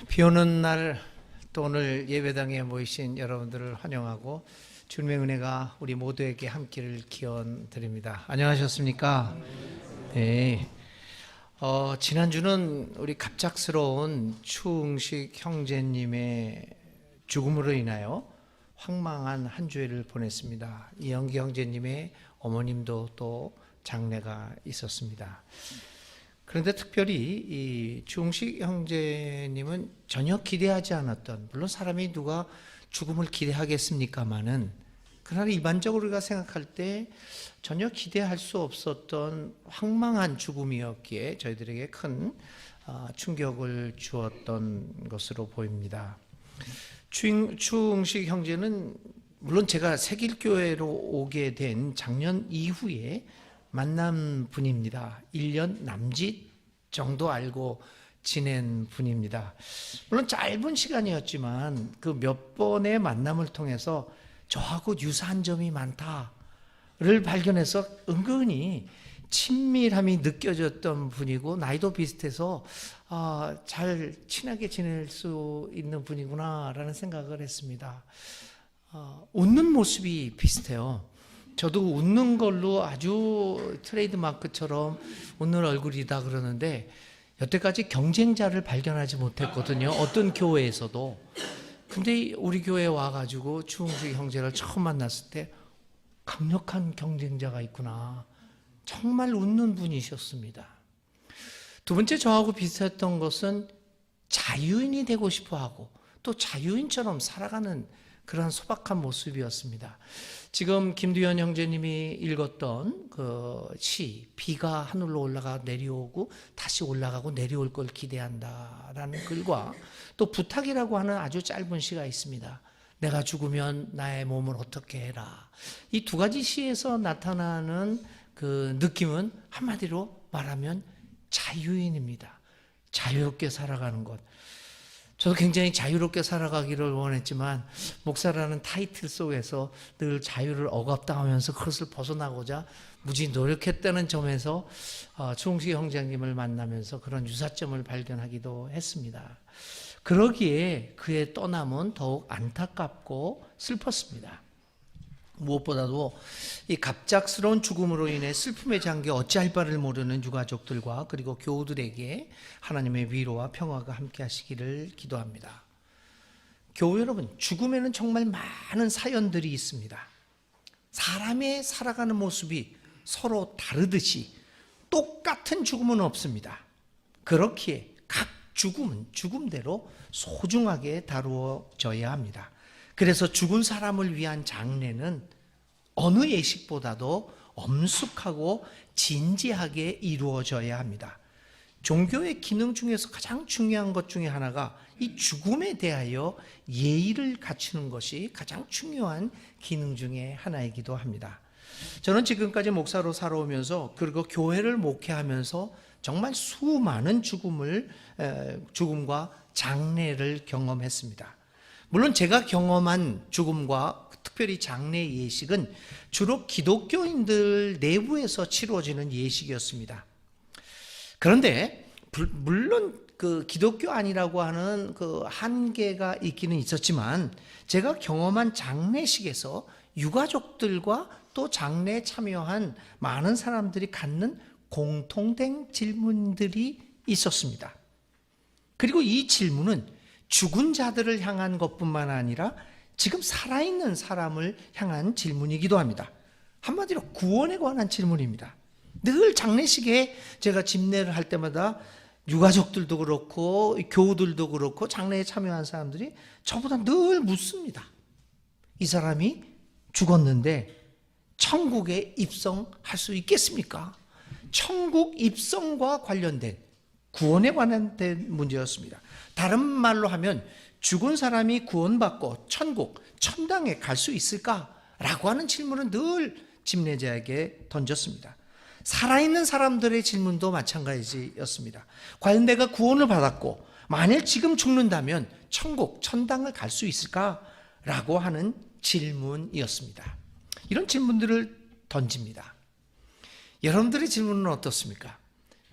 비 오는 날 또 오늘 예배당에 모이신 여러분들을 환영하고 주님의 은혜가 우리 모두에게 함께를 기원 드립니다. 안녕하셨습니까? 네. 지난주는 우리 갑작스러운 추응식 형제님의 죽음으로 인하여 황망한 한 주를 보냈습니다. 이영기 형제님의 어머님도 또 장례가 있었습니다. 그런데 특별히 이 추응식 형제님은 전혀 기대하지 않았던, 물론 사람이 누가 죽음을 기대하겠습니까마는, 그러나 일반적으로 우리가 생각할 때 전혀 기대할 수 없었던 황망한 죽음이었기에 저희들에게 큰 충격을 주었던 것으로 보입니다. 추응식 형제는 물론 제가 새길교회로 오게 된 작년 이후에 만난 분입니다. 1년 남짓 정도 알고 지낸 분입니다. 물론 짧은 시간이었지만 그 몇 번의 만남을 통해서 저하고 유사한 점이 많다를 발견해서 은근히 친밀함이 느껴졌던 분이고, 나이도 비슷해서 잘 친하게 지낼 수 있는 분이구나라는 생각을 했습니다. 웃는 모습이 비슷해요. 저도 웃는 걸로 아주 트레이드마크처럼 웃는 얼굴이다 그러는데, 여태까지 경쟁자를 발견하지 못했거든요. 어떤 교회에서도. 근데 우리 교회에 와가지고 추응식 형제를 처음 만났을 때 강력한 경쟁자가 있구나. 정말 웃는 분이셨습니다. 두 번째, 저하고 비슷했던 것은 자유인이 되고 싶어하고 또 자유인처럼 살아가는 그러한 소박한 모습이었습니다. 지금 김두현 형제님이 읽었던 그 시, 비가 하늘로 올라가 내려오고 다시 올라가고 내려올 걸 기대한다라는 글과 또 부탁이라고 하는 아주 짧은 시가 있습니다. 내가 죽으면 나의 몸을 어떻게 해라. 이 두 가지 시에서 나타나는 그 느낌은 한마디로 말하면 자유인입니다. 자유롭게 살아가는 것. 저도 굉장히 자유롭게 살아가기를 원했지만 목사라는 타이틀 속에서 늘 자유를 억압당하면서 그것을 벗어나고자 무지 노력했다는 점에서 추응식 형제님을 만나면서 그런 유사점을 발견하기도 했습니다. 그러기에 그의 떠남은 더욱 안타깝고 슬펐습니다. 무엇보다도 이 갑작스러운 죽음으로 인해 슬픔에 잠겨 어찌할 바를 모르는 유가족들과 그리고 교우들에게 하나님의 위로와 평화가 함께 하시기를 기도합니다. 교우 여러분, 죽음에는 정말 많은 사연들이 있습니다. 사람의 살아가는 모습이 서로 다르듯이 똑같은 죽음은 없습니다. 그렇기에 각 죽음은 죽음대로 소중하게 다루어져야 합니다. 그래서 죽은 사람을 위한 장례는 어느 예식보다도 엄숙하고 진지하게 이루어져야 합니다. 종교의 기능 중에서 가장 중요한 것 중에 하나가 이 죽음에 대하여 예의를 갖추는 것이 가장 중요한 기능 중에 하나이기도 합니다. 저는 지금까지 목사로 살아오면서 그리고 교회를 목회하면서 정말 수많은 죽음과 장례를 경험했습니다. 물론 제가 경험한 죽음과 특별히 장례 예식은 주로 기독교인들 내부에서 치루어지는 예식이었습니다. 그런데 물론 그 기독교 아니라고 하는 그 한계가 있기는 있었지만, 제가 경험한 장례식에서 유가족들과 또 장례에 참여한 많은 사람들이 갖는 공통된 질문들이 있었습니다. 그리고 이 질문은 죽은 자들을 향한 것뿐만 아니라 지금 살아있는 사람을 향한 질문이기도 합니다. 한마디로 구원에 관한 질문입니다. 늘 장례식에 제가 집례를 할 때마다 유가족들도 그렇고 교우들도 그렇고 장례에 참여한 사람들이 저보다 늘 묻습니다. 이 사람이 죽었는데 천국에 입성할 수 있겠습니까? 천국 입성과 관련된 구원에 관한 문제였습니다. 다른 말로 하면 죽은 사람이 구원받고 천국, 천당에 갈 수 있을까라고 하는 질문을 늘 집례자에게 던졌습니다. 살아있는 사람들의 질문도 마찬가지였습니다. 과연 내가 구원을 받았고 만일 지금 죽는다면 천국, 천당을 갈 수 있을까라고 하는 질문이었습니다. 이런 질문들을 던집니다. 여러분들의 질문은 어떻습니까?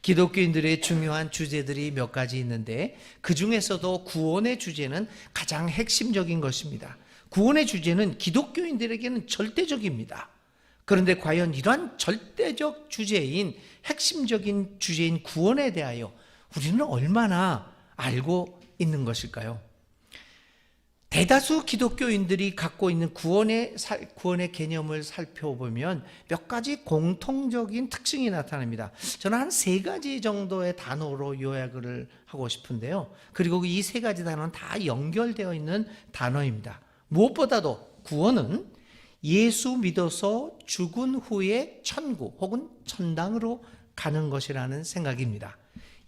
기독교인들의 중요한 주제들이 몇 가지 있는데 그 중에서도 구원의 주제는 가장 핵심적인 것입니다. 구원의 주제는 기독교인들에게는 절대적입니다. 그런데 과연 이러한 절대적 주제인 핵심적인 주제인 구원에 대하여 우리는 얼마나 알고 있는 것일까요? 대다수 기독교인들이 갖고 있는 구원의 개념을 살펴보면 몇 가지 공통적인 특징이 나타납니다. 저는 한 3가지 정도의 단어로 요약을 하고 싶은데요. 그리고 이 3가지 단어는 다 연결되어 있는 단어입니다. 무엇보다도 구원은 예수 믿어서 죽은 후에 천국 혹은 천당으로 가는 것이라는 생각입니다.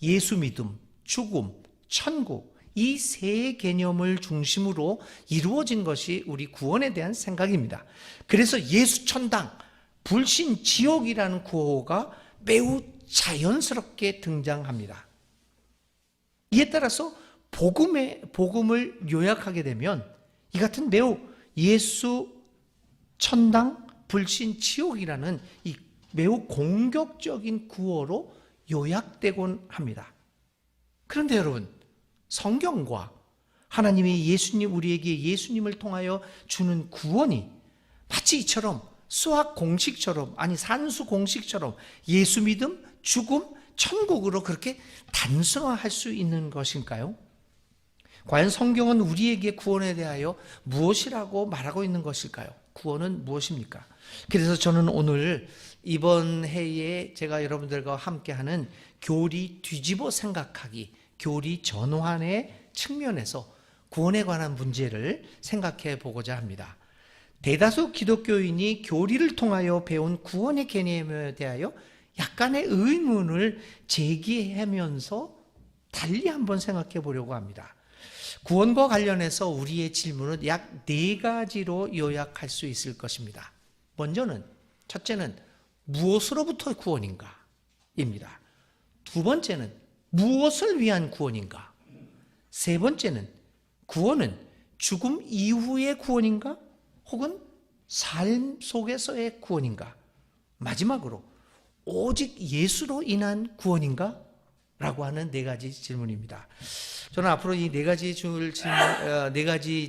예수 믿음, 죽음, 천국, 이 3 개념을 중심으로 이루어진 것이 우리 구원에 대한 생각입니다. 그래서 예수 천당, 불신 지옥이라는 구호가 매우 자연스럽게 등장합니다. 이에 따라서 복음을 요약하게 되면 이 같은 매우 예수 천당, 불신 지옥이라는 이 매우 공격적인 구호로 요약되곤 합니다. 그런데 여러분, 성경과 하나님이 우리에게 예수님을 통하여 주는 구원이 마치 이처럼 수학 공식처럼, 아니 산수 공식처럼 예수 믿음, 죽음, 천국으로 그렇게 단순화할 수 있는 것일까요? 과연 성경은 우리에게 구원에 대하여 무엇이라고 말하고 있는 것일까요? 구원은 무엇입니까? 그래서 저는 오늘 이번 해에 제가 여러분들과 함께하는 교리 뒤집어 생각하기, 교리 전환의 측면에서 구원에 관한 문제를 생각해 보고자 합니다. 대다수 기독교인이 교리를 통하여 배운 구원의 개념에 대하여 약간의 의문을 제기하면서 달리 한번 생각해 보려고 합니다. 구원과 관련해서 우리의 질문은 약 4가지로 요약할 수 있을 것입니다. 첫째는 무엇으로부터 구원인가? 입니다. 2번째는 무엇을 위한 구원인가? 3번째는 구원은 죽음 이후의 구원인가? 혹은 삶 속에서의 구원인가? 마지막으로 오직 예수로 인한 구원인가? 라고 하는 4가지 질문입니다. 저는 앞으로 이 4가지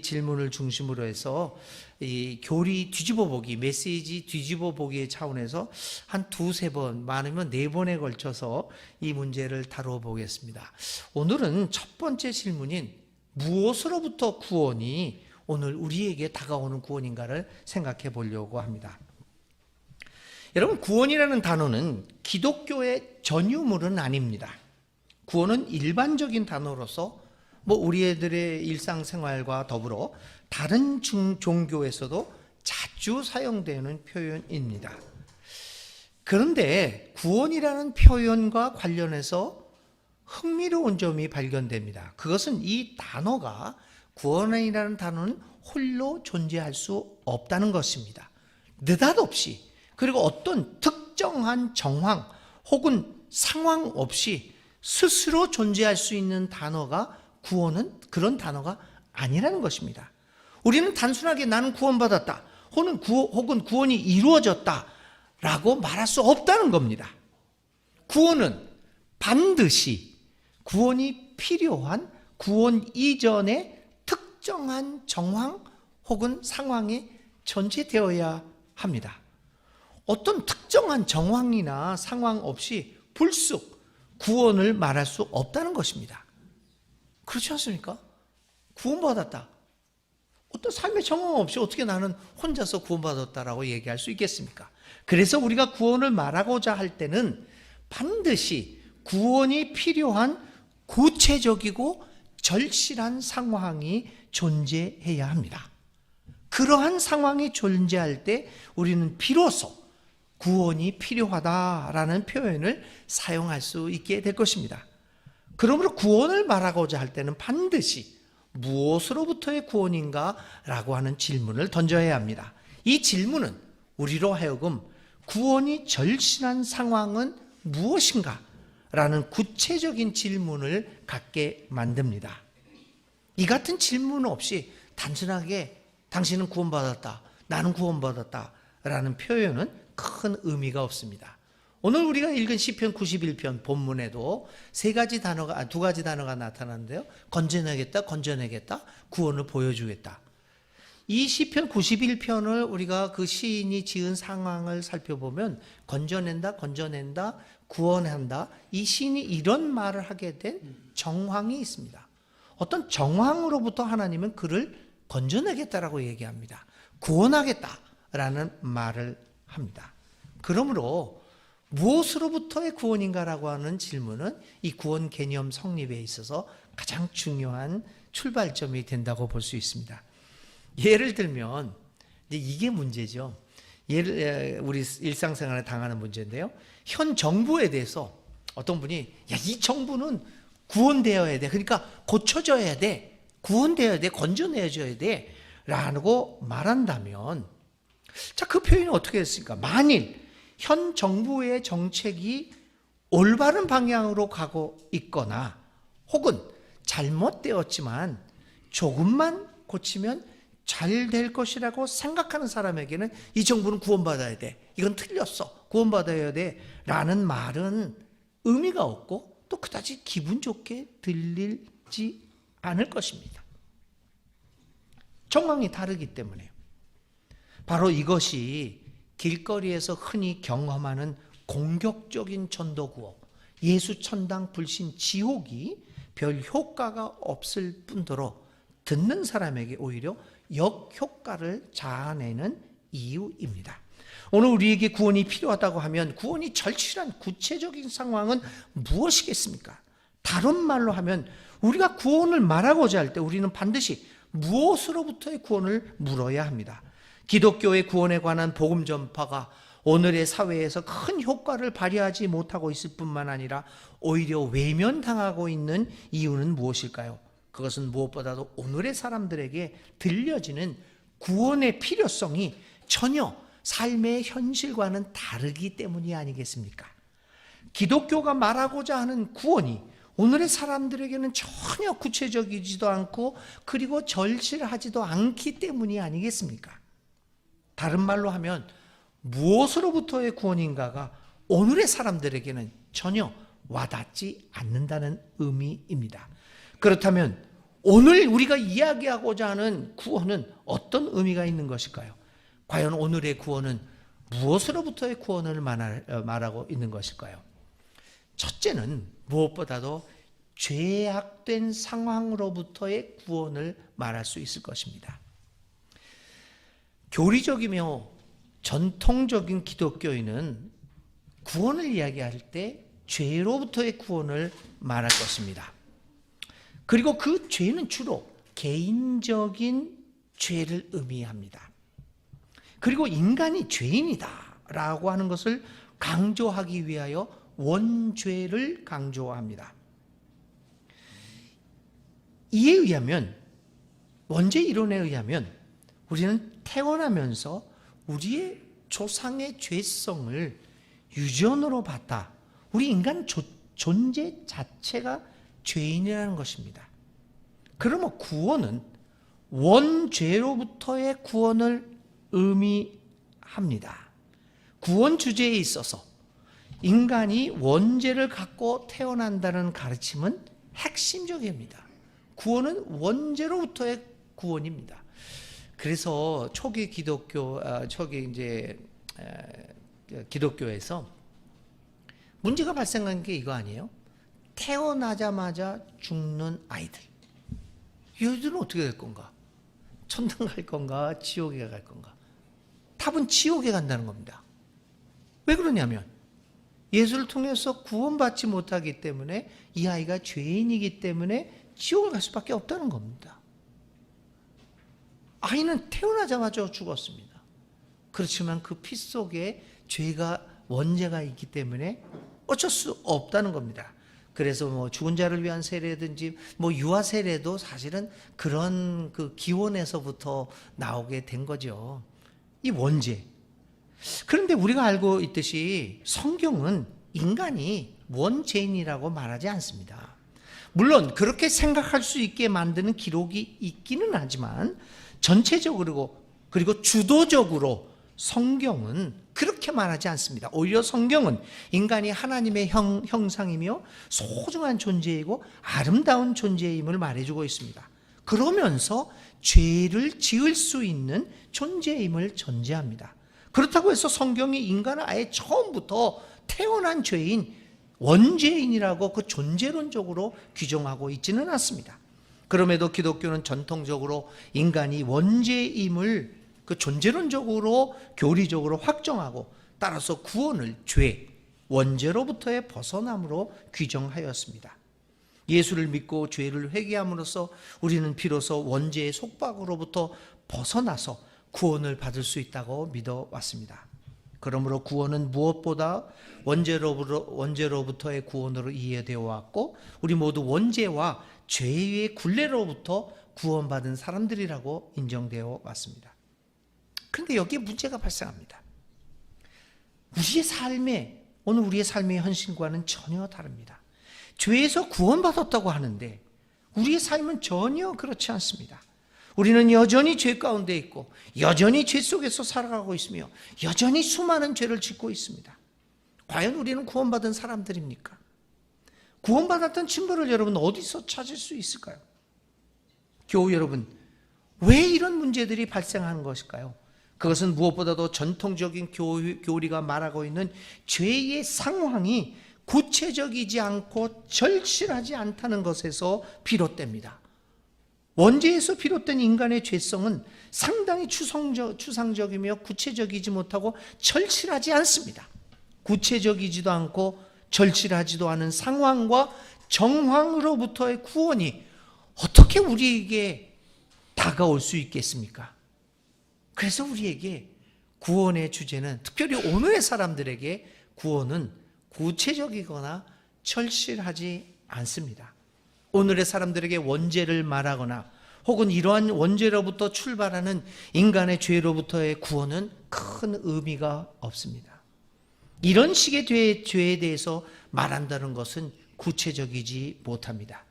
질문을 중심으로 해서 이 교리 뒤집어보기, 메시지 뒤집어보기의 차원에서 한 2-3번, 많으면 4번에 걸쳐서 이 문제를 다루어 보겠습니다. 오늘은 첫 번째 질문인 무엇으로부터 구원이 오늘 우리에게 다가오는 구원인가를 생각해 보려고 합니다. 여러분, 구원이라는 단어는 기독교의 전유물은 아닙니다. 구원은 일반적인 단어로서 우리들의 일상생활과 더불어 다른 종교에서도 자주 사용되는 표현입니다. 그런데 구원이라는 표현과 관련해서 흥미로운 점이 발견됩니다. 그것은 이 단어가, 구원이라는 단어는 홀로 존재할 수 없다는 것입니다. 느닷없이, 그리고 어떤 특정한 정황 혹은 상황 없이 스스로 존재할 수 있는 단어가, 구원은 그런 단어가 아니라는 것입니다. 우리는 단순하게 나는 구원받았다 혹은 구원이 이루어졌다 라고 말할 수 없다는 겁니다. 구원은 반드시 구원이 필요한, 구원 이전의 특정한 정황 혹은 상황에 존재되어야 합니다. 어떤 특정한 정황이나 상황 없이 불쑥 구원을 말할 수 없다는 것입니다. 그렇지 않습니까? 구원받았다. 어떤 삶의 정황 없이 어떻게 나는 혼자서 구원받았다라고 얘기할 수 있겠습니까? 그래서 우리가 구원을 말하고자 할 때는 반드시 구원이 필요한 구체적이고 절실한 상황이 존재해야 합니다. 그러한 상황이 존재할 때 우리는 비로소 구원이 필요하다라는 표현을 사용할 수 있게 될 것입니다. 그러므로 구원을 말하고자 할 때는 반드시 무엇으로부터의 구원인가? 라고 하는 질문을 던져야 합니다. 이 질문은 우리로 하여금 구원이 절실한 상황은 무엇인가? 라는 구체적인 질문을 갖게 만듭니다. 이 같은 질문 없이 단순하게 당신은 구원받았다, 나는 구원받았다 라는 표현은 큰 의미가 없습니다. 오늘 우리가 읽은 시편 91편 본문에도 두 가지 단어가 나타나는데요. 건져내겠다, 건져내겠다, 구원을 보여주겠다. 이 시편 91편을 우리가 그 시인이 지은 상황을 살펴보면 건져낸다, 건져낸다, 구원한다, 이 시인이 이런 말을 하게 된 정황이 있습니다. 어떤 정황으로부터 하나님은 그를 건져내겠다라고 얘기합니다. 구원하겠다라는 말을 합니다. 그러므로 무엇으로부터의 구원인가라고 하는 질문은 이 구원 개념 성립에 있어서 가장 중요한 출발점이 된다고 볼 수 있습니다. 예를 들면 이게 문제죠. 우리 일상생활에 당하는 문제인데요. 현 정부에 대해서 어떤 분이 이 정부는 구원되어야 돼. 그러니까 고쳐져야 돼. 구원되어야 돼. 건져내줘야 돼. 라고 말한다면 자, 그 표현이 어떻게 됐습니까? 만일 현 정부의 정책이 올바른 방향으로 가고 있거나 혹은 잘못되었지만 조금만 고치면 잘 될 것이라고 생각하는 사람에게는 이 정부는 구원받아야 돼. 이건 틀렸어. 구원받아야 돼. 라는 말은 의미가 없고 또 그다지 기분 좋게 들리지 않을 것입니다. 정황이 다르기 때문에요. 바로 이것이 길거리에서 흔히 경험하는 공격적인 전도구호, 예수 천당 불신 지옥이 별 효과가 없을 뿐더러 듣는 사람에게 오히려 역효과를 자아내는 이유입니다. 오늘 우리에게 구원이 필요하다고 하면 구원이 절실한 구체적인 상황은 무엇이겠습니까? 다른 말로 하면 우리가 구원을 말하고자 할 때 우리는 반드시 무엇으로부터의 구원을 물어야 합니다. 기독교의 구원에 관한 복음 전파가 오늘의 사회에서 큰 효과를 발휘하지 못하고 있을 뿐만 아니라 오히려 외면당하고 있는 이유는 무엇일까요? 그것은 무엇보다도 오늘의 사람들에게 들려지는 구원의 필요성이 전혀 삶의 현실과는 다르기 때문이 아니겠습니까? 기독교가 말하고자 하는 구원이 오늘의 사람들에게는 전혀 구체적이지도 않고 그리고 절실하지도 않기 때문이 아니겠습니까? 다른 말로 하면 무엇으로부터의 구원인가가 오늘의 사람들에게는 전혀 와닿지 않는다는 의미입니다. 그렇다면 오늘 우리가 이야기하고자 하는 구원은 어떤 의미가 있는 것일까요? 과연 오늘의 구원은 무엇으로부터의 구원을 말하고 있는 것일까요? 첫째는 무엇보다도 죄악된 상황으로부터의 구원을 말할 수 있을 것입니다. 교리적이며 전통적인 기독교인은 구원을 이야기할 때 죄로부터의 구원을 말할 것입니다. 그리고 그 죄는 주로 개인적인 죄를 의미합니다. 그리고 인간이 죄인이다라고 하는 것을 강조하기 위하여 원죄를 강조합니다. 이에 의하면, 원죄 이론에 의하면 우리는 태어나면서 우리의 조상의 죄성을 유전으로 받다. 우리 인간 존재 자체가 죄인이라는 것입니다. 그러면 구원은 원죄로부터의 구원을 의미합니다. 구원 주제에 있어서 인간이 원죄를 갖고 태어난다는 가르침은 핵심적입니다. 구원은 원죄로부터의 구원입니다. 그래서 초기 기독교에서 문제가 발생한 게 이거 아니에요? 태어나자마자 죽는 아이들. 이들은 어떻게 될 건가? 천당 갈 건가? 지옥에 갈 건가? 답은 지옥에 간다는 겁니다. 왜 그러냐면 예수를 통해서 구원받지 못하기 때문에 이 아이가 죄인이기 때문에 지옥을 갈 수밖에 없다는 겁니다. 아이는 태어나자마자 죽었습니다. 그렇지만 그 피 속에 원죄가 있기 때문에 어쩔 수 없다는 겁니다. 그래서 죽은 자를 위한 세례든지 유아 세례도 사실은 그런 그 기원에서부터 나오게 된 거죠. 이 원죄. 그런데 우리가 알고 있듯이 성경은 인간이 원죄인이라고 말하지 않습니다. 물론 그렇게 생각할 수 있게 만드는 기록이 있기는 하지만 전체적으로 그리고 주도적으로 성경은 그렇게 그렇게 말하지 않습니다. 오히려 성경은 인간이 하나님의 형상이며 소중한 존재이고 아름다운 존재임을 말해주고 있습니다. 그러면서 죄를 지을 수 있는 존재임을 전제합니다. 그렇다고 해서 성경이 인간을 아예 처음부터 태어난 죄인, 원죄인이라고 그 존재론적으로 규정하고 있지는 않습니다. 그럼에도 기독교는 전통적으로 인간이 원죄임을 그 존재론적으로 교리적으로 확정하고 따라서 구원을 죄, 원죄로부터의 벗어남으로 규정하였습니다. 예수를 믿고 죄를 회개함으로써 우리는 비로소 원죄의 속박으로부터 벗어나서 구원을 받을 수 있다고 믿어왔습니다. 그러므로 구원은 무엇보다 원죄로부터의 구원으로 이해되어 왔고 우리 모두 원죄와 죄의 굴레로부터 구원받은 사람들이라고 인정되어 왔습니다. 그런데 여기에 문제가 발생합니다. 오늘 우리의 삶의 현실과는 전혀 다릅니다. 죄에서 구원받았다고 하는데 우리의 삶은 전혀 그렇지 않습니다. 우리는 여전히 죄 가운데 있고 여전히 죄 속에서 살아가고 있으며 여전히 수많은 죄를 짓고 있습니다. 과연 우리는 구원받은 사람들입니까? 구원받았던 증거를 여러분 어디서 찾을 수 있을까요? 교우 여러분, 왜 이런 문제들이 발생하는 것일까요? 그것은 무엇보다도 전통적인 교리가 말하고 있는 죄의 상황이 구체적이지 않고 절실하지 않다는 것에서 비롯됩니다. 원죄에서 비롯된 인간의 죄성은 상당히 추상적이며 구체적이지 못하고 절실하지 않습니다. 구체적이지도 않고 절실하지도 않은 상황과 정황으로부터의 구원이 어떻게 우리에게 다가올 수 있겠습니까? 그래서 우리에게 구원의 주제는, 특별히 오늘의 사람들에게 구원은 구체적이거나 절실하지 않습니다. 오늘의 사람들에게 원죄를 말하거나 혹은 이러한 원죄로부터 출발하는 인간의 죄로부터의 구원은 큰 의미가 없습니다. 이런 식의 죄에 대해서 말한다는 것은 구체적이지 못합니다.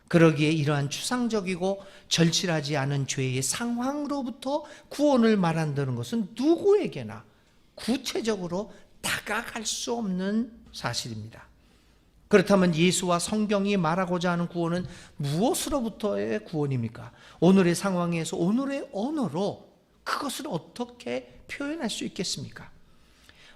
그러기에 이러한 추상적이고 절실하지 않은 죄의 상황으로부터 구원을 말한다는 것은 누구에게나 구체적으로 다가갈 수 없는 사실입니다. 그렇다면 예수와 성경이 말하고자 하는 구원은 무엇으로부터의 구원입니까? 오늘의 상황에서 오늘의 언어로 그것을 어떻게 표현할 수 있겠습니까?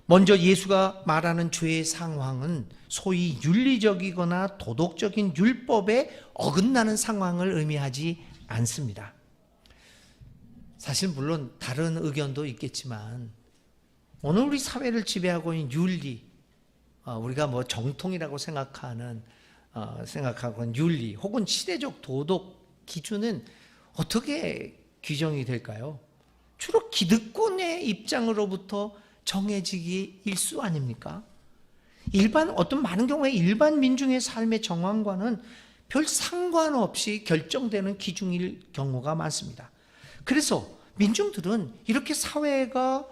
먼저 예수가 말하는 죄의 상황은 소위 윤리적이거나 도덕적인 율법에 어긋나는 상황을 의미하지 않습니다. 사실 물론 다른 의견도 있겠지만 오늘 우리 사회를 지배하고 있는 윤리, 우리가 뭐 정통이라고 생각하는 윤리 혹은 시대적 도덕 기준은 어떻게 규정이 될까요? 주로 기득권의 입장으로부터 정해지기 일수 아닙니까? 많은 경우에 일반 민중의 삶의 정황과는 별 상관없이 결정되는 기준일 경우가 많습니다. 그래서 민중들은 이렇게 사회가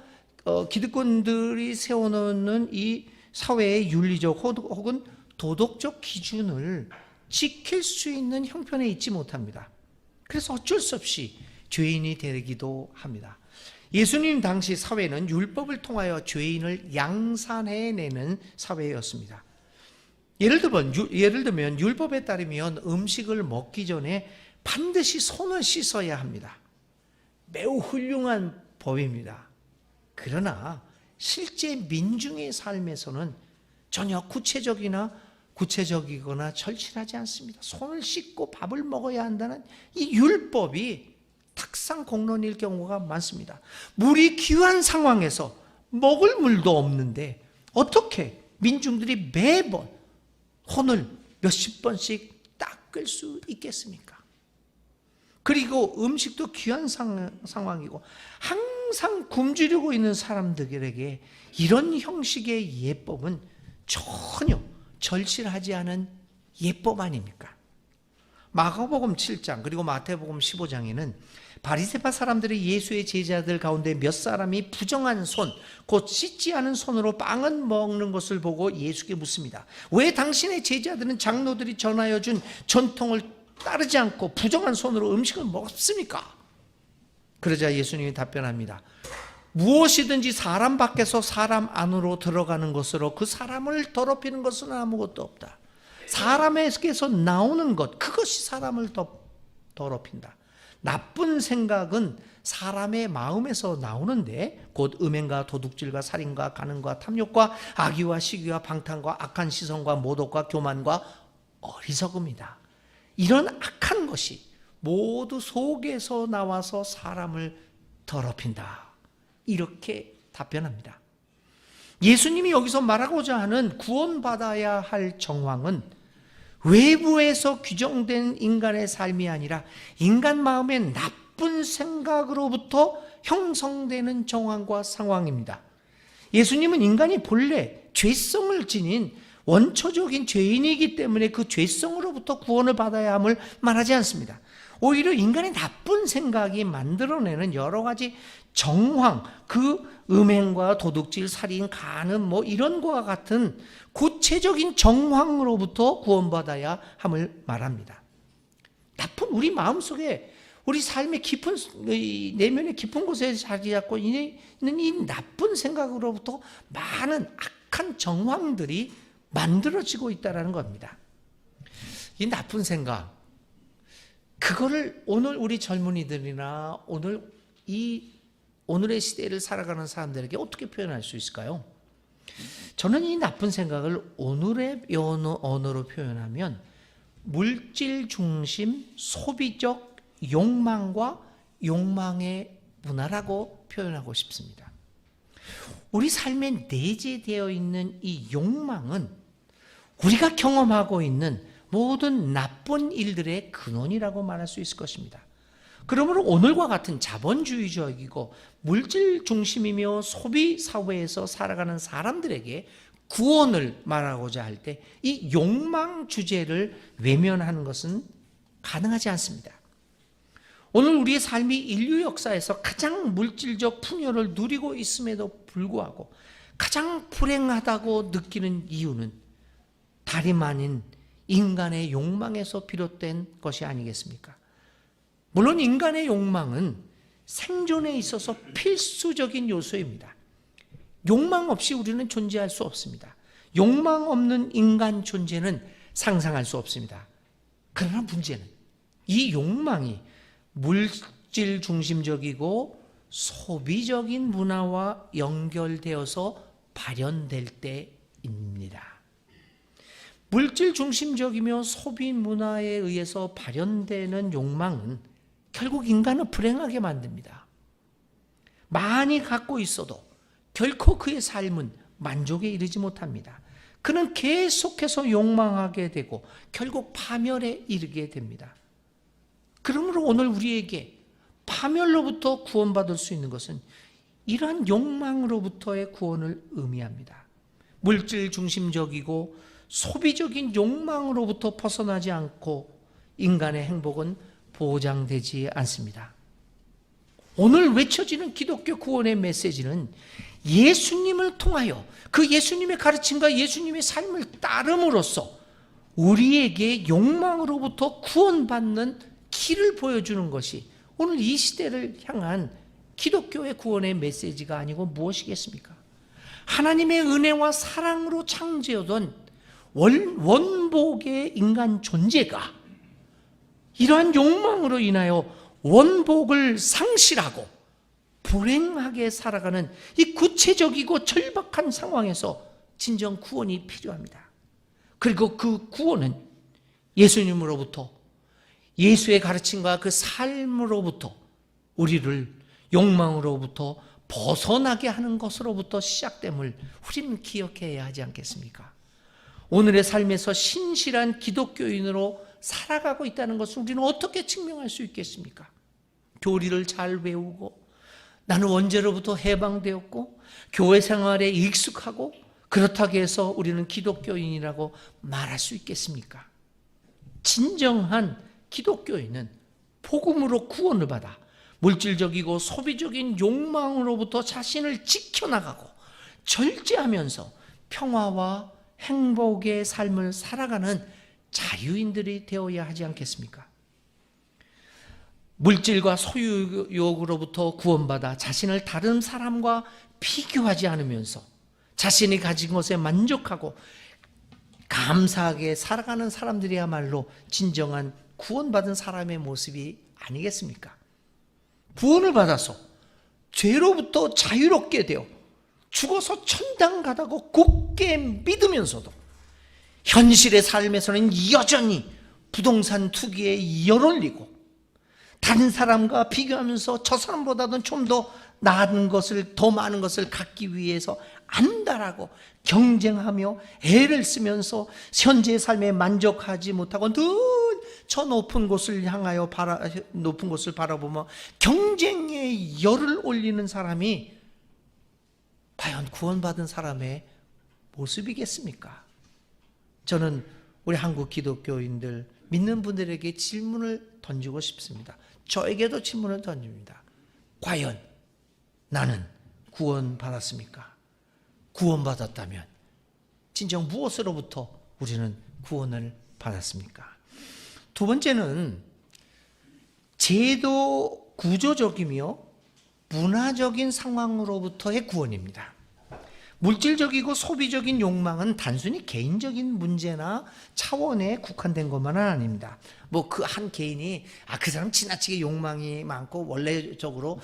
기득권들이 세워놓는 이 사회의 윤리적 혹은 도덕적 기준을 지킬 수 있는 형편에 있지 못합니다. 그래서 어쩔 수 없이 죄인이 되기도 합니다. 예수님 당시 사회는 율법을 통하여 죄인을 양산해내는 사회였습니다. 예를 들면 율법에 따르면 음식을 먹기 전에 반드시 손을 씻어야 합니다. 매우 훌륭한 법입니다. 그러나 실제 민중의 삶에서는 전혀 구체적이거나 절실하지 않습니다. 손을 씻고 밥을 먹어야 한다는 이 율법이 탁상공론일 경우가 많습니다. 물이 귀한 상황에서 먹을 물도 없는데 어떻게 민중들이 매번 손을 몇십 번씩 닦을 수 있겠습니까? 그리고 음식도 귀한 상황이고 항상 굶주리고 있는 사람들에게 이런 형식의 예법은 전혀 절실하지 않은 예법 아닙니까? 마가복음 7장 그리고 마태복음 15장에는 바리새파 사람들이 예수의 제자들 가운데 몇 사람이 부정한 손, 곧 씻지 않은 손으로 빵은 먹는 것을 보고 예수께 묻습니다. 왜 당신의 제자들은 장로들이 전하여 준 전통을 따르지 않고 부정한 손으로 음식을 먹습니까? 그러자 예수님이 답변합니다. 무엇이든지 사람 밖에서 사람 안으로 들어가는 것으로 그 사람을 더럽히는 것은 아무것도 없다. 사람에게서 나오는 것, 그것이 사람을 더럽힌다. 나쁜 생각은 사람의 마음에서 나오는데 곧 음행과 도둑질과 살인과 간음과 탐욕과 악의와 시기와 방탕과 악한 시선과 모독과 교만과 어리석음이다. 이런 악한 것이 모두 속에서 나와서 사람을 더럽힌다. 이렇게 답변합니다. 예수님이 여기서 말하고자 하는 구원받아야 할 정황은 외부에서 규정된 인간의 삶이 아니라 인간 마음의 나쁜 생각으로부터 형성되는 정황과 상황입니다. 예수님은 인간이 본래 죄성을 지닌 원초적인 죄인이기 때문에 그 죄성으로부터 구원을 받아야 함을 말하지 않습니다. 오히려 인간의 나쁜 생각이 만들어내는 여러 가지 정황, 그 음행과 도둑질, 살인, 간음 이런 것과 같은 구체적인 정황으로부터 구원받아야 함을 말합니다. 나쁜 우리 마음속에 우리 삶의 깊은 내면의 깊은 곳에 자리 잡고 있는 이 나쁜 생각으로부터 많은 악한 정황들이 만들어지고 있다는 겁니다. 이 나쁜 생각, 그거를 오늘 우리 젊은이들이나 오늘의 시대를 살아가는 사람들에게 어떻게 표현할 수 있을까요? 저는 이 나쁜 생각을 오늘의 언어로 표현하면 물질 중심 소비적 욕망과 욕망의 문화라고 표현하고 싶습니다. 우리 삶에 내재되어 있는 이 욕망은 우리가 경험하고 있는 모든 나쁜 일들의 근원이라고 말할 수 있을 것입니다. 그러므로 오늘과 같은 자본주의적이고 물질 중심이며 소비 사회에서 살아가는 사람들에게 구원을 말하고자 할 때 이 욕망 주제를 외면하는 것은 가능하지 않습니다. 오늘 우리의 삶이 인류 역사에서 가장 물질적 풍요를 누리고 있음에도 불구하고 가장 불행하다고 느끼는 이유는 다름 아닌 인간의 욕망에서 비롯된 것이 아니겠습니까? 물론 인간의 욕망은 생존에 있어서 필수적인 요소입니다. 욕망 없이 우리는 존재할 수 없습니다. 욕망 없는 인간 존재는 상상할 수 없습니다. 그러나 문제는 이 욕망이 물질 중심적이고 소비적인 문화와 연결되어서 발현될 때입니다. 물질 중심적이며 소비 문화에 의해서 발현되는 욕망은 결국 인간을 불행하게 만듭니다. 많이 갖고 있어도 결코 그의 삶은 만족에 이르지 못합니다. 그는 계속해서 욕망하게 되고 결국 파멸에 이르게 됩니다. 그러므로 오늘 우리에게 파멸로부터 구원받을 수 있는 것은 이러한 욕망으로부터의 구원을 의미합니다. 물질 중심적이고 소비적인 욕망으로부터 벗어나지 않고 인간의 행복은 보장되지 않습니다. 오늘 외쳐지는 기독교 구원의 메시지는 예수님을 통하여 그 예수님의 가르침과 예수님의 삶을 따름으로써 우리에게 욕망으로부터 구원받는 길을 보여주는 것이 오늘 이 시대를 향한 기독교의 구원의 메시지가 아니고 무엇이겠습니까? 하나님의 은혜와 사랑으로 창조된 원복의 인간 존재가 이러한 욕망으로 인하여 원복을 상실하고 불행하게 살아가는 이 구체적이고 절박한 상황에서 진정 구원이 필요합니다. 그리고 그 구원은 예수님으로부터 예수의 가르침과 그 삶으로부터 우리를 욕망으로부터 벗어나게 하는 것으로부터 시작됨을 우리는 기억해야 하지 않겠습니까? 오늘의 삶에서 신실한 기독교인으로 살아가고 있다는 것을 우리는 어떻게 증명할 수 있겠습니까? 교리를 잘 외우고 나는 원죄로부터 해방되었고 교회 생활에 익숙하고 그렇다고 해서 우리는 기독교인이라고 말할 수 있겠습니까? 진정한 기독교인은 복음으로 구원을 받아 물질적이고 소비적인 욕망으로부터 자신을 지켜나가고 절제하면서 평화와 행복의 삶을 살아가는 자유인들이 되어야 하지 않겠습니까? 물질과 소유욕으로부터 구원받아 자신을 다른 사람과 비교하지 않으면서 자신이 가진 것에 만족하고 감사하게 살아가는 사람들이야말로 진정한 구원받은 사람의 모습이 아니겠습니까? 구원을 받아서 죄로부터 자유롭게 되어 죽어서 천당 가다고 굳게 믿으면서도 현실의 삶에서는 여전히 부동산 투기에 열올리고 다른 사람과 비교하면서 저 사람보다는 좀 더 나은 것을, 더 많은 것을 갖기 위해서 안달하고 경쟁하며 애를 쓰면서 현재의 삶에 만족하지 못하고 늘 저 높은 곳을 향하여 높은 곳을 바라보며 경쟁의 열을 올리는 사람이 과연 구원받은 사람의 모습이겠습니까? 저는 우리 한국 기독교인들, 믿는 분들에게 질문을 던지고 싶습니다. 저에게도 질문을 던집니다. 과연 나는 구원받았습니까? 구원받았다면 진정 무엇으로부터 우리는 구원을 받았습니까? 두 번째는 제도 구조적이며 문화적인 상황으로부터의 구원입니다. 물질적이고 소비적인 욕망은 단순히 개인적인 문제나 차원에 국한된 것만은 아닙니다. 뭐 그 한 개인이 그 사람 지나치게 욕망이 많고 원래적으로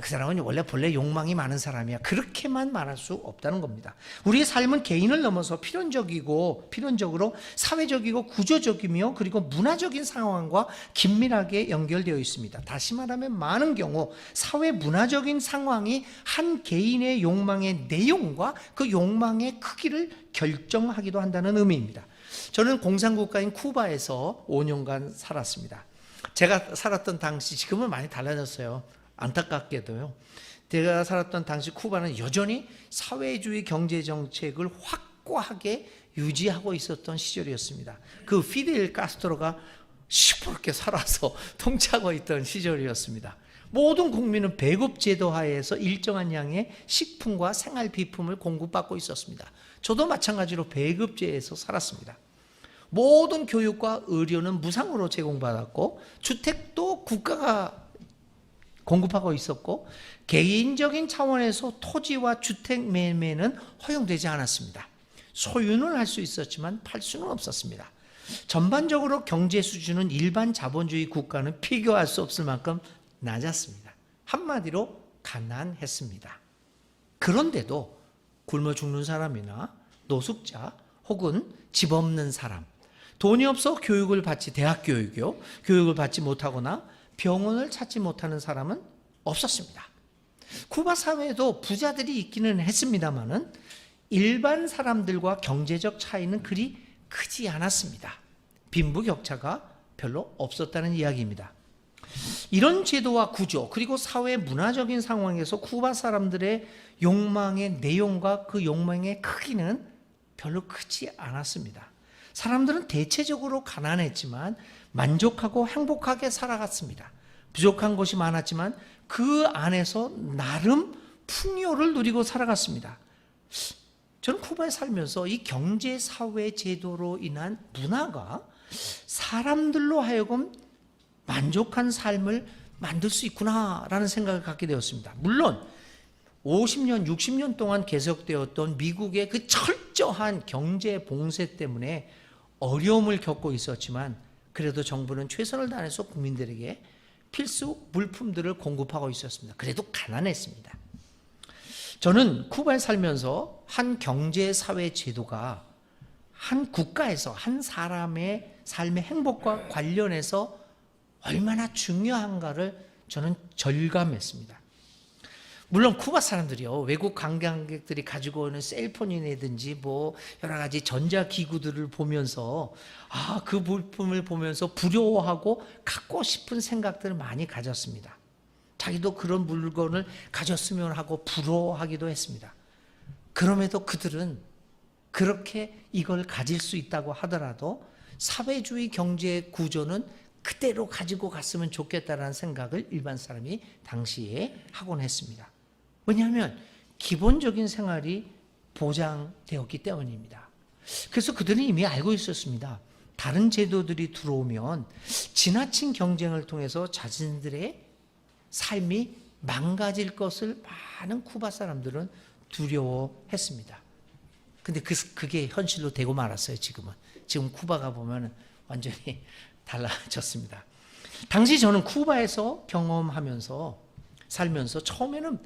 그 사람은 원래 본래 욕망이 많은 사람이야, 그렇게만 말할 수 없다는 겁니다. 우리의 삶은 개인을 넘어서 필연적으로 사회적이고 구조적이며 그리고 문화적인 상황과 긴밀하게 연결되어 있습니다. 다시 말하면 많은 경우 사회 문화적인 상황이 한 개인의 욕망의 내용과 그 욕망의 크기를 결정하기도 한다는 의미입니다. 저는 공산국가인 쿠바에서 5년간 살았습니다. 제가 살았던 당시, 지금은 많이 달라졌어요. 안타깝게도요. 제가 살았던 당시 쿠바는 여전히 사회주의 경제정책을 확고하게 유지하고 있었던 시절이었습니다. 그 피델 카스트로가 시퍼렇게 살아서 통치하고 있던 시절이었습니다. 모든 국민은 배급제도 하에서 일정한 양의 식품과 생활비품을 공급받고 있었습니다. 저도 마찬가지로 배급제에서 살았습니다. 모든 교육과 의료는 무상으로 제공받았고 주택도 국가가 공급하고 있었고 개인적인 차원에서 토지와 주택 매매는 허용되지 않았습니다. 소유는 할 수 있었지만 팔 수는 없었습니다. 전반적으로 경제 수준은 일반 자본주의 국가는 비교할 수 없을 만큼 낮았습니다. 한마디로 가난했습니다. 그런데도 굶어 죽는 사람이나 노숙자 혹은 집 없는 사람, 돈이 없어 대학 교육을 받지 못하거나 병원을 찾지 못하는 사람은 없었습니다. 쿠바 사회에도 부자들이 있기는 했습니다만은 일반 사람들과 경제적 차이는 그리 크지 않았습니다. 빈부격차가 별로 없었다는 이야기입니다. 이런 제도와 구조 그리고 사회 문화적인 상황에서 쿠바 사람들의 욕망의 내용과 그 욕망의 크기는 별로 크지 않았습니다. 사람들은 대체적으로 가난했지만 만족하고 행복하게 살아갔습니다. 부족한 것이 많았지만 그 안에서 나름 풍요를 누리고 살아갔습니다. 저는 쿠바에 살면서 이 경제 사회 제도로 인한 문화가 사람들로 하여금 만족한 삶을 만들 수 있구나라는 생각을 갖게 되었습니다. 물론 50년, 60년 동안 계속되었던 미국의 그 철저한 경제 봉쇄 때문에 어려움을 겪고 있었지만 그래도 정부는 최선을 다해서 국민들에게 필수 물품들을 공급하고 있었습니다. 그래도 가난했습니다. 저는 쿠바에 살면서 한 경제 사회 제도가 한 국가에서 한 사람의 삶의 행복과 관련해서 얼마나 중요한가를 저는 절감했습니다. 물론 쿠바 사람들이요, 외국 관광객들이 가지고 오는 셀폰이라든지 뭐 여러 가지 전자기구들을 보면서 그 물품을 보면서 부러워하고 갖고 싶은 생각들을 많이 가졌습니다. 자기도 그런 물건을 가졌으면 하고 부러워하기도 했습니다. 그럼에도 그들은 그렇게 이걸 가질 수 있다고 하더라도 사회주의 경제 구조는 그대로 가지고 갔으면 좋겠다라는 생각을 일반 사람이 당시에 하곤 했습니다. 왜냐하면 기본적인 생활이 보장되었기 때문입니다. 그래서 그들은 이미 알고 있었습니다. 다른 제도들이 들어오면 지나친 경쟁을 통해서 자신들의 삶이 망가질 것을 많은 쿠바 사람들은 두려워했습니다. 근데 그게 현실로 되고 말았어요. 지금 쿠바가 보면 완전히 달라졌습니다. 당시 저는 쿠바에서 경험하면서 살면서 처음에는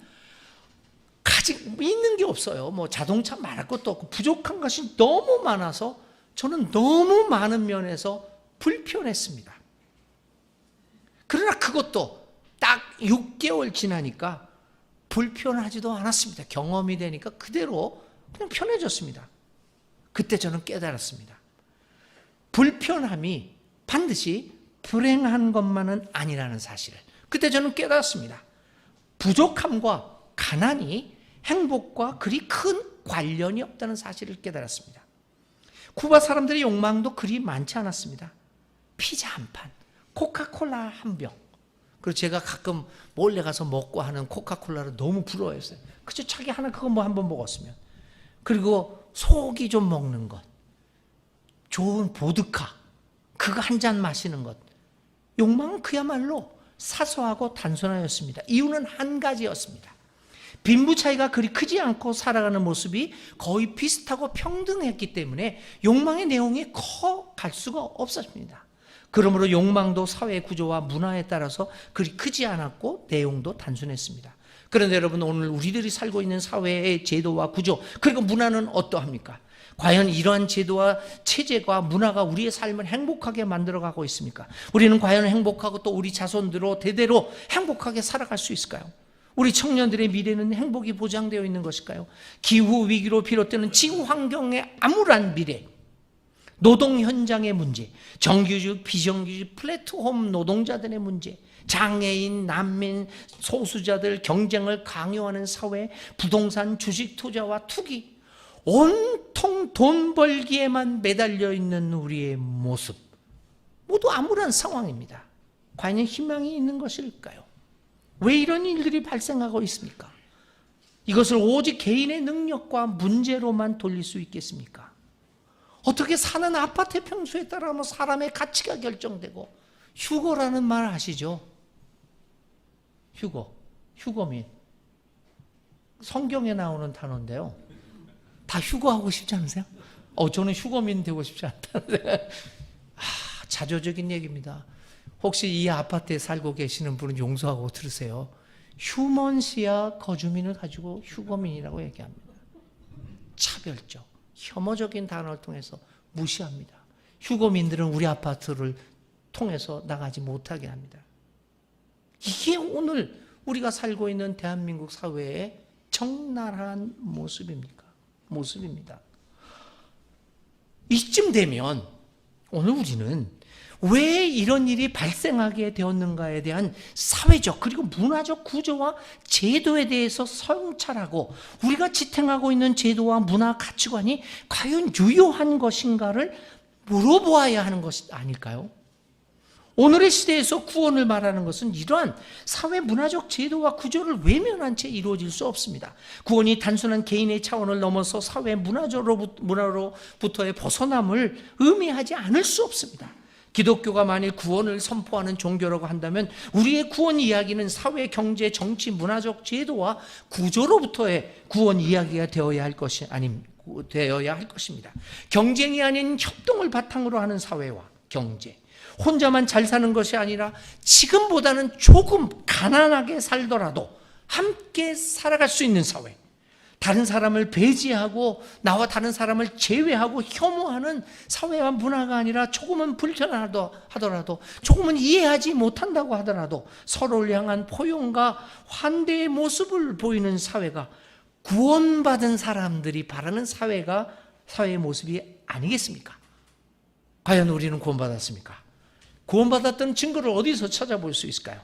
가지고 있는 게 없어요. 뭐 자동차 말할 것도 없고 부족한 것이 너무 많아서 저는 너무 많은 면에서 불편했습니다. 그러나 그것도 딱 6개월 지나니까 불편하지도 않았습니다. 경험이 되니까 그대로 그냥 편해졌습니다. 그때 저는 깨달았습니다. 불편함이 반드시 불행한 것만은 아니라는 사실을 그때 저는 깨달았습니다. 부족함과 가난이 행복과 그리 큰 관련이 없다는 사실을 깨달았습니다. 쿠바 사람들의 욕망도 그리 많지 않았습니다. 피자 한 판, 코카콜라 한 병. 그리고 제가 가끔 몰래 가서 먹고 하는 코카콜라를 너무 부러워했어요. 그저 자기 하나 그거 뭐 한번 먹었으면. 그리고 소고기 좀 먹는 것, 좋은 보드카, 그거 한 잔 마시는 것. 욕망은 그야말로 사소하고 단순하였습니다. 이유는 한 가지였습니다. 빈부 차이가 그리 크지 않고 살아가는 모습이 거의 비슷하고 평등했기 때문에 욕망의 내용이 커 갈 수가 없었습니다. 그러므로 욕망도 사회 구조와 문화에 따라서 그리 크지 않았고 내용도 단순했습니다. 그런데 여러분, 오늘 우리들이 살고 있는 사회의 제도와 구조 그리고 문화는 어떠합니까? 과연 이러한 제도와 체제가 문화가 우리의 삶을 행복하게 만들어가고 있습니까? 우리는 과연 행복하고 또 우리 자손들로 대대로 행복하게 살아갈 수 있을까요? 우리 청년들의 미래는 행복이 보장되어 있는 것일까요? 기후 위기로 비롯되는 지구 환경의 암울한 미래, 노동 현장의 문제, 정규직, 비정규직, 플랫폼 노동자들의 문제, 장애인, 난민, 소수자들 경쟁을 강요하는 사회, 부동산, 주식 투자와 투기, 온통 돈 벌기에만 매달려 있는 우리의 모습, 모두 암울한 상황입니다. 과연 희망이 있는 것일까요? 왜 이런 일들이 발생하고 있습니까? 이것을 오직 개인의 능력과 문제로만 돌릴 수 있겠습니까? 어떻게 사는 아파트의 평수에 따라 사람의 가치가 결정되고, 휴거라는 말 아시죠? 휴거민. 성경에 나오는 단어인데요. 다 휴거하고 싶지 않으세요? 저는 휴거민 되고 싶지 않다는데. 자조적인 얘기입니다. 혹시 이 아파트에 살고 계시는 분은 용서하고 들으세요. 휴먼시아 거주민을 가지고 휴거민이라고 얘기합니다. 차별적, 혐오적인 단어를 통해서 무시합니다. 휴거민들은 우리 아파트를 통해서 나가지 못하게 합니다. 이게 오늘 우리가 살고 있는 대한민국 사회의 적나라한 모습입니다. 이쯤 되면 오늘 우리는 왜 이런 일이 발생하게 되었는가에 대한 사회적 그리고 문화적 구조와 제도에 대해서 성찰하고, 우리가 지탱하고 있는 제도와 문화 가치관이 과연 유효한 것인가를 물어보아야 하는 것이 아닐까요? 오늘의 시대에서 구원을 말하는 것은 이러한 사회 문화적 제도와 구조를 외면한 채 이루어질 수 없습니다. 구원이 단순한 개인의 차원을 넘어서 사회 문화로부터의 벗어남을 의미하지 않을 수 없습니다. 기독교가 만일 구원을 선포하는 종교라고 한다면 우리의 구원 이야기는 사회, 경제, 정치, 문화적 제도와 구조로부터의 구원 이야기가 되어야 할 것입니다. 경쟁이 아닌 협동을 바탕으로 하는 사회와 경제, 혼자만 잘 사는 것이 아니라 지금보다는 조금 가난하게 살더라도 함께 살아갈 수 있는 사회, 다른 사람을 배제하고 나와 다른 사람을 제외하고 혐오하는 사회와 문화가 아니라 조금은 불편하더라도, 조금은 이해하지 못한다고 하더라도 서로를 향한 포용과 환대의 모습을 보이는 사회가 구원받은 사람들이 바라는 사회의 모습이 아니겠습니까? 과연 우리는 구원받았습니까? 구원받았던 증거를 어디서 찾아볼 수 있을까요?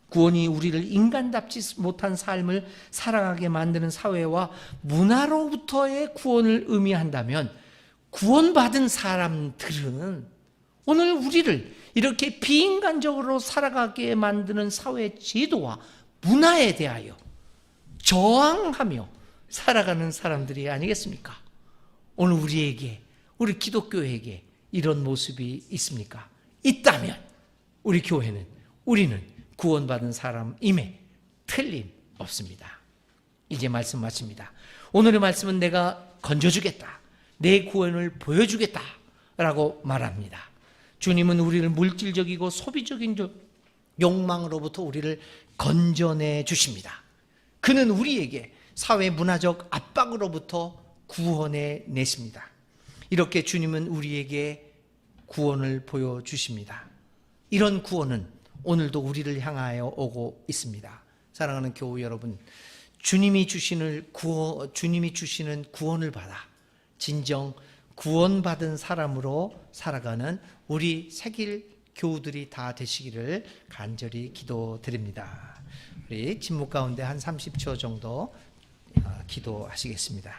구원이 우리를 인간답지 못한 삶을 살아가게 만드는 사회와 문화로부터의 구원을 의미한다면, 구원받은 사람들은 오늘 우리를 이렇게 비인간적으로 살아가게 만드는 사회 제도와 문화에 대하여 저항하며 살아가는 사람들이 아니겠습니까? 오늘 우리 기독교에게 이런 모습이 있습니까? 있다면 우리 교회는, 우리는 구원받은 사람임에 틀림없습니다. 이제 말씀 마칩니다. 오늘의 말씀은 내가 건져주겠다, 내 구원을 보여주겠다 라고 말합니다. 주님은 우리를 물질적이고 소비적인 욕망으로부터 우리를 건져내 주십니다. 그는 우리에게 사회 문화적 압박으로부터 구원해 내십니다. 이렇게 주님은 우리에게 구원을 보여주십니다. 이런 구원은 오늘도 우리를 향하여 오고 있습니다. 사랑하는 교우 여러분, 주님이 주시는 구원을 받아 진정 구원받은 사람으로 살아가는 우리 새길 교우들이 다 되시기를 간절히 기도드립니다. 우리 침묵 가운데 한 30초 정도 기도하시겠습니다.